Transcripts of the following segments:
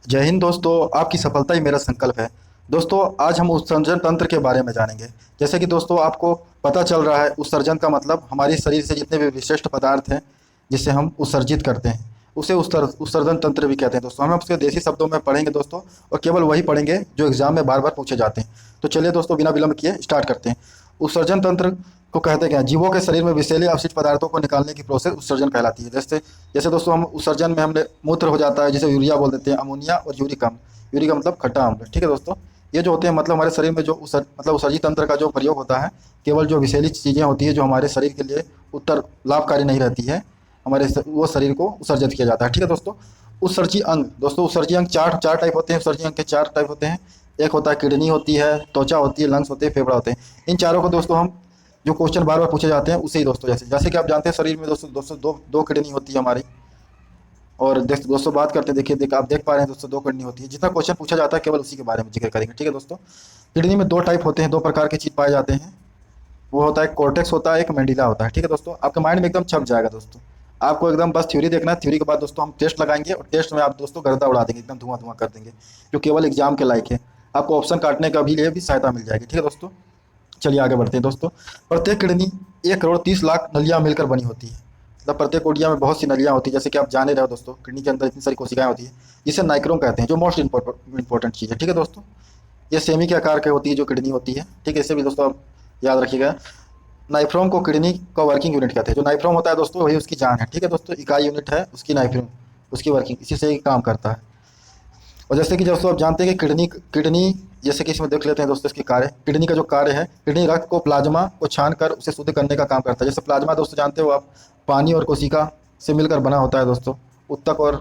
जय हिंद दोस्तों। आपकी सफलता ही मेरा संकल्प है। दोस्तों, आज हम उत्सर्जन तंत्र के बारे में जानेंगे। जैसे कि दोस्तों आपको पता चल रहा है, उत्सर्जन का मतलब हमारे शरीर से जितने भी विशिष्ट पदार्थ हैं जिसे हम उत्सर्जित करते हैं उसे उत्सर्जन तंत्र भी कहते हैं। दोस्तों, हम उसके देसी शब्दों में पढ़ेंगे दोस्तों, और केवल वही पढ़ेंगे जो एग्जाम में बार बार पूछे जाते हैं। तो चलिए दोस्तों, बिना विलंब किए स्टार्ट करते हैं। उत्सर्जन तंत्र को कहते क्या हैं? जीवों के शरीर में विषैले अवशिष्ट पदार्थों को निकालने की प्रोसेस उत्सर्जन कहलाती है। जैसे जैसे दोस्तों, हम उत्सर्जन में हमने मूत्र हो जाता है, जिसे यूरिया बोल देते हैं, अमोनिया और यूरिक अम्ल। यूरिक का मतलब खट्टा अम्ल। ठीक है दोस्तों, ये जो होते हैं मतलब हमारे शरीर में जो उत्सर्जी तंत्र का जो प्रयोग होता है, केवल जो विषैली चीज़ें होती है जो हमारे शरीर के लिए उत्तर लाभकारी नहीं रहती है, वो शरीर को उत्सर्जित किया जाता है। ठीक है दोस्तों। उत्सर्जी अंग, दोस्तों उत्सर्जी अंग चार चार टाइप होते हैं। उत्सर्जी अंग के चार टाइप होते हैं। एक होता है किडनी होती है, त्वचा होती है, लंग्स होते हैं, फेफड़ा होते हैं। इन चारों को दोस्तों हम जो क्वेश्चन बार बार पूछे जाते हैं उसे ही दोस्तों, जैसे जैसे कि आप जानते हैं शरीर में दोस्तों दोस्तों दो दो किडनी होती है हमारी। और दोस्तों बात करते हैं, देखिए आप देख पा रहे हैं दोस्तों, दो किडनी होती है। जितना क्वेश्चन पूछा जाता है केवल उसी के बारे में जिक्र करेंगे। ठीक है दोस्तों। किडनी में दो टाइप होते हैं, दो प्रकार के चीज पाए जाते हैं। वो होता है कॉर्टेक्स होता है, एक मेंडिला होता है। ठीक है दोस्तों, आपके माइंड में एकदम छप जाएगा दोस्तों। आपको एकदम बस थ्योरी देखना है। थ्योरी के बाद दोस्तों हम टेस्ट लगाएंगे, और टेस्ट में आप दोस्तों गर्दा उड़ा देंगे, एकदम धुआं धुआं कर देंगे, जो केवल एग्जाम के लायक है। आपको ऑप्शन काटने का भी लिए भी सहायता मिल जाएगी। ठीक है दोस्तों। चलिए आगे बढ़ते हैं दोस्तों। प्रत्येक किडनी 1 करोड़ 30 लाख नलियाँ मिलकर बनी होती है। मतलब प्रत्येक कोडिया में बहुत सी नलियाँ होती है। जैसे कि आप जाने रहे हो दोस्तों, किडनी के अंदर इतनी सारी कोशिकाएं होती है, जिसे नाइक्रोम कहते हैं, जो मोस्ट इंपॉर्टेंट चीज़ है। ठीक है दोस्तों। ये सेमी के आकार की होती है जो किडनी होती है। ठीक है, इसे भी दोस्तों आप याद रखिएगा। नाइफ्रोम को किडनी का वर्किंग यूनिट कहते हैं। जो नाइफ्रोम होता है दोस्तों, वही उसकी जान है। ठीक है दोस्तों, इकाई यूनिट है उसकी नाइफ्रोम, उसकी वर्किंग इसी से ही काम करता है। और जैसे कि दोस्तों आप जानते हैं कि किडनी किडनी जैसे कि इसमें देख लेते हैं दोस्तों इसके कार्य। किडनी का जो कार्य है, किडनी रक्त को प्लाज्मा को छान कर उसे शुद्ध करने का काम करता है। जैसे प्लाज्मा दोस्तों जानते हो आप, पानी और कोशिका से मिलकर बना होता है दोस्तों। उत्तक और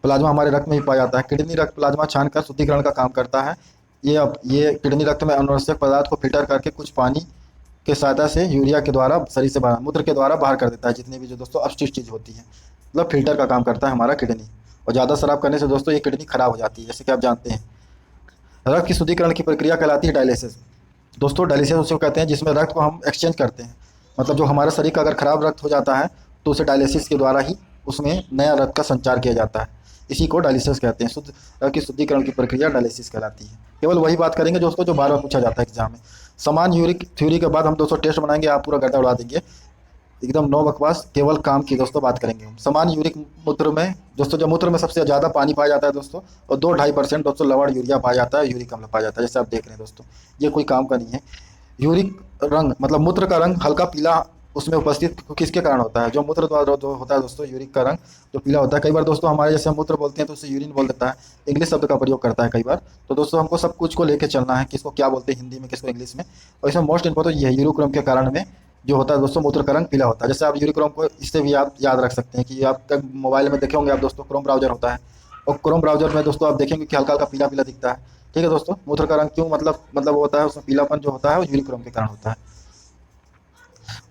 प्लाज्मा हमारे रक्त में ही पाया जाता है। किडनी रक्त प्लाज्मा छान कर शुद्धिकरण का काम करता है। ये किडनी रक्त में अनावश्यक पदार्थ को फिल्टर करके कुछ पानी के सहायता से यूरिया के द्वारा शरीर से बाहर, मूत्र के द्वारा बाहर कर देता है, जितनी भी जो दोस्तों अपशिष्ट चीज़ होती है। मतलब फिल्टर का काम करता है हमारा किडनी। और ज़्यादा शराब करने से दोस्तों ये किडनी खराब हो जाती है, जैसे कि आप जानते हैं। रक्त की शुद्धिकरण की प्रक्रिया कहलाती है डायलिसिस। दोस्तों डायलिसिस उसे कहते हैं जिसमें रक्त को हम एक्सचेंज करते हैं। मतलब जो हमारे शरीर का अगर खराब रक्त हो जाता है, तो उसे डायलिसिस के द्वारा ही उसमें नया रक्त का संचार किया जाता है। इसी को डायलिसिस कहते हैं। शुद्ध रक्त की शुद्धिकरण की प्रक्रिया डायलिसिस कहलाती है। केवल वही बात करेंगे दोस्तों जो बार बार पूछा जाता है एग्जाम में। समान यूरिक थ्योरी के बाद हम दोस्तों टेस्ट बनाएंगे, आप पूरा गर्दा उड़ा देंगे। एकदम नो बकवास, केवल काम की दोस्तों बात करेंगे हम। समान यूरिक मूत्र में दोस्तों, जो मूत्र में सबसे ज़्यादा पानी पाया जाता है दोस्तों, और 2-2.5% दोस्तों लवण यूरिया पाया जाता है, यूरिक अम्ल पाया जाता है। जैसे आप देख रहे हैं दोस्तों, ये कोई काम का नहीं है। यूरिक रंग मतलब मूत्र का रंग हल्का पीला उसमें उपस्थित किसके कारण होता है? जो मूत्र द्वारा जो होता है दोस्तों, यूरिक का रंग जो पीला होता है। कई बार दोस्तों हमारे जैसे हम मूत्र बोलते हैं तो उसे यूरिन बोल देता है, इंग्लिश शब्द का प्रयोग करता है कई बार। तो दोस्तों हमको सब कुछ को लेके चलना है, किसको क्या बोलते हैं हिंदी में, किसको इंग्लिश में। और इसमें मोस्ट इंपॉर्टेंट ये है, यूरिक के कारण में जो होता है दोस्तों मूत्र का रंग पीला होता है। जैसे आप यूरिक्रोम को इससे भी आप याद रख सकते हैं कि आप मोबाइल में देखे होंगे आप दोस्तों, क्रोम ब्राउजर होता है, और क्रोम ब्राउजर में दोस्तों आप देखेंगे कि हल्का हल्का पीला पीला दिखता है। ठीक है दोस्तों, मूत्र का रंग क्यों मतलब वो होता है, उसमें पीलापन जो होता है वो यूरिक्रोम के कारण होता है।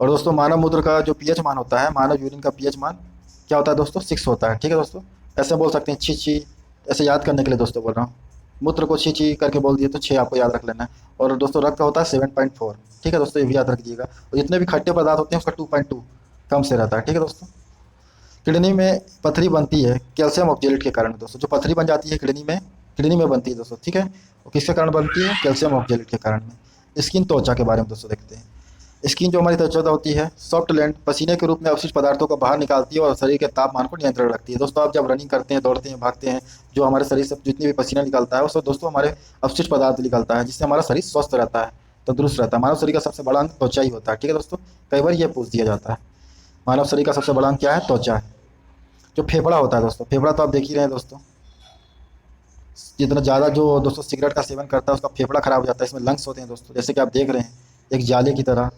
और दोस्तों मानव मूत्र का जो पीएच मान होता है, मानव यूरिन का पीएच मान क्या होता है दोस्तों? 6 होता है। ठीक है दोस्तों, ऐसे बोल सकते हैं छी छी, ऐसे याद करने के लिए दोस्तों बोल रहा हूँ। मूत्र को छी छी करके बोल दिए तो 6 आपको याद रख लेना है। और दोस्तों रक्त का होता है 7.4। ठीक है दोस्तों, ये भी याद रख दीजिएगा। और जितने भी खट्टे पदार्थ होते हैं उसका 2.2 कम से रहता है। ठीक है दोस्तों। किडनी में पथरी बनती है कैल्शियम ऑक्जेलेट के कारण दोस्तों। जो पथरी बन जाती है किडनी में बनती है दोस्तों। ठीक है, और किसके कारण बनती है? कैल्शियम ऑक्जेलेट के कारण में। स्किन त्वचा के बारे में दोस्तों देखते हैं। स्किन जो हमारी त्वचा होती है, सॉफ्ट लैंड पसीने के रूप में अवशिष्ट पदार्थों को बाहर निकालती है और शरीर के तापमान को नियंत्रण रखती है। दोस्तों आप जब रनिंग करते हैं, दौड़ते हैं, भागते हैं, जो हमारे शरीर से जितनी भी पसीना निकलता है उससे दोस्तों हमारे अवशिष्ट पदार्थ निकलता है, जिससे हमारा शरीर स्वस्थ रहता है, तंदुरुस्त रहता है। मानव शरीर का सबसे बड़ा अंग त्वचा ही होता है। ठीक है दोस्तों, कई बार ये पूछ दिया जाता है। मानव शरीर का सबसे बड़ा अंग क्या है? त्वचा है। जो फेफड़ा होता है दोस्तों, फेफड़ा तो आप देख ही रहे हैं दोस्तों। जितना ज़्यादा जो दोस्तों सिगरेट का सेवन करता है उसका फेफड़ा खराब हो जाता है। इसमें लंग्स होते हैं दोस्तों, जैसे कि आप देख रहे हैं एक जाले की तरह।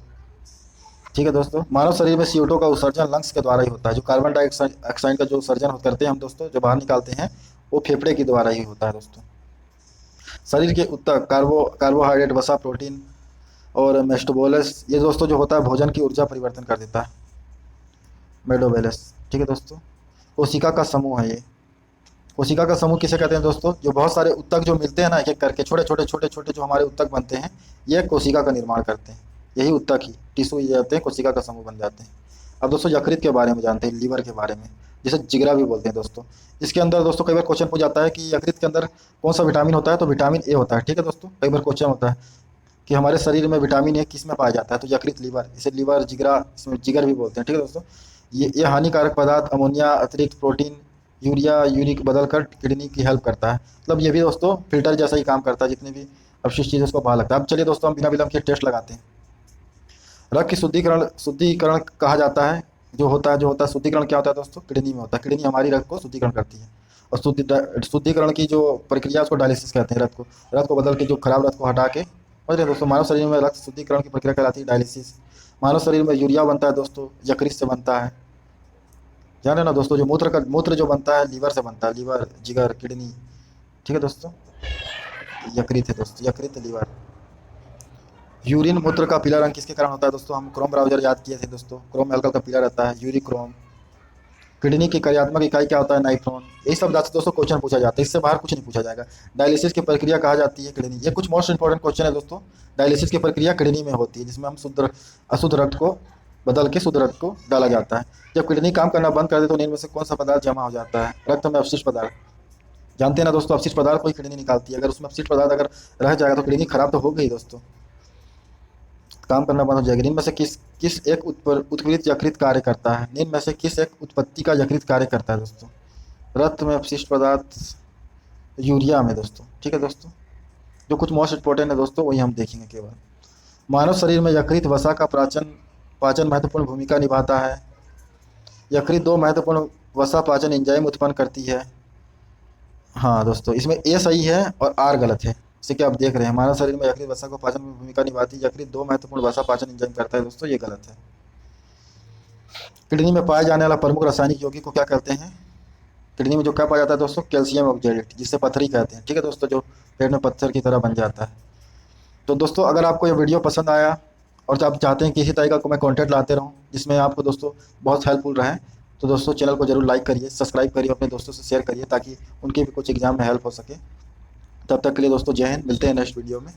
ठीक है दोस्तों, मानव शरीर में CO2 का उत्सर्जन लंग्स के द्वारा ही होता है। जो कार्बन डाइऑक्साइड का जो उत्सर्जन करते हैं हम दोस्तों, जो बाहर निकालते हैं, वो फेफड़े के द्वारा ही होता है दोस्तों। शरीर के ऊतक कार्बोहाइड्रेट, वसा, प्रोटीन और मेस्टोबोलस, ये दोस्तों जो होता है भोजन की ऊर्जा परिवर्तन कर देता है, मेडोबेलस। ठीक है दोस्तों। कोशिका का समूह है ये। कोशिका का समूह किसे कहते हैं दोस्तों? जो बहुत सारे ऊतक जो मिलते हैं ना, एक एक करके छोटे छोटे छोटे छोटे जो हमारे ऊतक बनते हैं, ये कोशिका का निर्माण करते हैं। यही ऊतक ही टिश्यू ये होते हैं, कोशिका का समूह बन जाते हैं। अब दोस्तों यकृत के बारे में जानते हैं, लीवर के बारे में। जिसे जिगरा भी बोलते हैं दोस्तों। इसके अंदर दोस्तों कई बार क्वेश्चन पूछ जाता है कि यकृत के अंदर कौन सा विटामिन होता है, तो विटामिन ए होता है। ठीक है दोस्तों, कई बार क्वेश्चन होता है कि हमारे शरीर में विटामिन ए किस में पाया जाता है, तो यकृत, लीवर, इसे लीवर, जिगरा, इसमें जिगर भी बोलते हैं। ठीक है दोस्तों, ये हानिकारक पदार्थ अमोनिया, अतिरिक्त प्रोटीन, यूरिया, यूरिक बदल कर किडनी की हेल्प करता है। मतलब ये भी दोस्तों फिल्टर जैसा ही काम करता है, जितने भी अपशिष्ट चीज़ उसको बाहर लगता है। अब चलिए दोस्तों हम बिना विलंब के टेस्ट लगाते हैं। रक्त की शुद्धिकरण शुद्धिकरण कहा जाता है, जो होता है शुद्धिकरण क्या होता है दोस्तों, किडनी में होता है। किडनी हमारी रक्त को शुद्धिकरण करती है। और शुद्धिकरण की जो प्रक्रिया उसको डायलिसिस कहते हैं। रक्त को बदल के, जो खराब रक्त को हटा के, समझ रहे हैं दोस्तों। मानव शरीर में रक्त शुद्धिकरण की प्रक्रिया कहलाती है डायलिसिस। मानव शरीर में यूरिया बनता है दोस्तों, यकृत से बनता है। जान रहे ना दोस्तों, जो मूत्र जो बनता है लीवर से बनता है, लीवर, जिगर, किडनी। ठीक है दोस्तों, यकृत है दोस्तों, यकृत, लीवर। यूरिन मूत्र का पीला रंग किसके कारण होता है दोस्तों, हम क्रोम ब्राउजर याद किए थे दोस्तों। क्रोम एल्कल का पीला रहता है, यूरिक क्रोम। किडनी की कार्यात्मक इकाई क्या होता है, नाइट्रॉन। यही सब दोस्तों क्वेश्चन पूछा जाता है, इससे बाहर कुछ नहीं पूछा जाएगा। डायलिसिस की प्रक्रिया कहा जाती है किडनी। ये कुछ मोस्ट इंपॉर्टेंट क्वेश्चन है दोस्तों। डायलिसिस की प्रक्रिया किडनी में होती है, जिसमें हम अशुद्ध रक्त को बदल के शुद्ध रक्त को डाला जाता है। जब किडनी काम करना बंद कर दे तो इनमें से कौन सा पदार्थ जमा हो जाता है, रक्त में अवशिष्ट पदार्थ। जानते हैं ना दोस्तों, अपशिष्ट पदार्थ को ही किडनी निकालती है। अगर उसमें अपशिष्ट पदार्थ अगर रह जाएगा तो किडनी खराब तो हो गई दोस्तों, काम करना बंद हो जाएगा। निम्न में से किस किस एक उत्प्रेरित यकृत कार्य करता है, निम्न में से किस एक उत्पत्ति का यकृत कार्य करता है दोस्तों। रक्त में अपशिष्ट पदार्थ, यूरिया में दोस्तों। ठीक है दोस्तों, जो कुछ मोस्ट इंपॉर्टेंट है दोस्तों वही हम देखेंगे केवल। मानव शरीर में यकृत वसा का पाचन महत्वपूर्ण भूमिका निभाता है। यकृत दो महत्वपूर्ण वसा पाचन एंजाइम उत्पन्न करती है। हाँ दोस्तों, इसमें ए सही है और आर गलत है। जैसे कि आप देख रहे हैं, मानव शरीर में यकृत वसा को पाचन में भूमिका निभाती है। यकृत दो महत्वपूर्ण वसा पाचन एंजाइम करता है दोस्तों, ये गलत है। किडनी में पाए जाने वाला प्रमुख रासायनिक यौगिक को क्या कहते हैं, किडनी में जो क्या पाया जाता है दोस्तों, कैल्शियम ऑक्जेलेट, जिसे पथरी कहते हैं। ठीक है दोस्तों, जो पेट में पत्थर की तरह बन जाता है। तो दोस्तों अगर आपको ये वीडियो पसंद आया और आप चाहते हैं कि इसी तरह का मैं कंटेंट लाते रहूं जिसमें आपको दोस्तों बहुत हेल्पफुल रहे, तो दोस्तों चैनल को जरूर लाइक करिए, सब्सक्राइब करिए, अपने दोस्तों से शेयर करिए, ताकि उनके भी कुछ एग्जाम में हेल्प हो सके। तब तक के लिए दोस्तों जय हिंद, मिलते हैं नेक्स्ट वीडियो में।